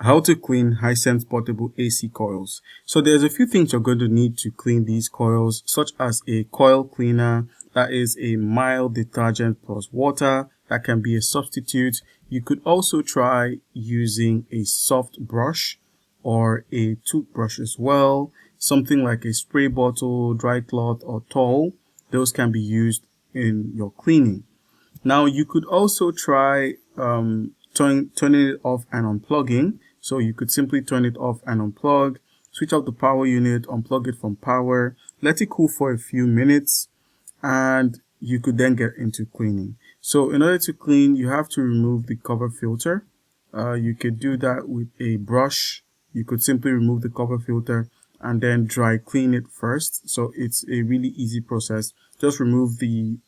How to clean Hisense portable AC coils. So there's a few things you're going to need to clean these coils, such as a coil cleaner, that is a mild detergent plus water, that can be a substitute. You could also try using a soft brush or a toothbrush as well, something like a spray bottle, dry cloth or towel. Those can be used in your cleaning. Now you could also try turning it off and unplugging. So you could simply turn it off and unplug, switch off the power unit, unplug it from power, let it cool for a few minutes, and you could then get into cleaning. So in order to clean, you have to remove the cover filter. You could do that with a brush. You could simply remove the cover filter and then dry clean it first. So it's a really easy process. Just remove the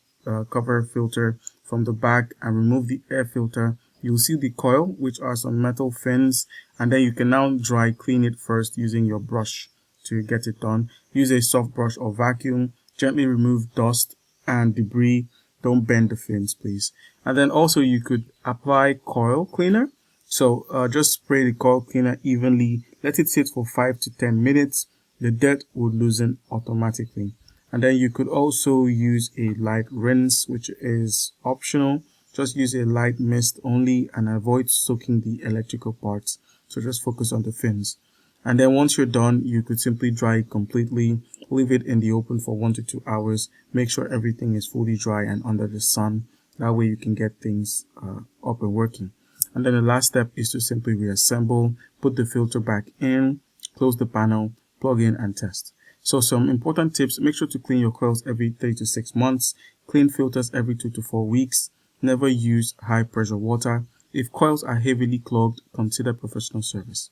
cover filter from the back and remove the air filter. You'll see the coil, which are some metal fins, and then you can now dry clean it first using your brush to get it done. Use a soft brush or vacuum. Gently remove dust and debris. Don't bend the fins, please. And then also you could apply coil cleaner. So just spray the coil cleaner evenly. Let it sit for 5 to 10 minutes. The dirt will loosen automatically. And then you could also use a light rinse, which is optional. Just use a light mist only and avoid soaking the electrical parts. So just focus on the fins. And then once you're done, you could simply dry it completely. Leave it in the open for 1 to 2 hours. Make sure everything is fully dry and under the sun. That way you can get things up and working. And then the last step is to simply reassemble, put the filter back in, close the panel, plug in and test. So some important tips: make sure to clean your coils every 3 to 6 months. Clean filters every 2 to 4 weeks. Never use high pressure water. If coils are heavily clogged, consider professional service.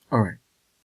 Alright,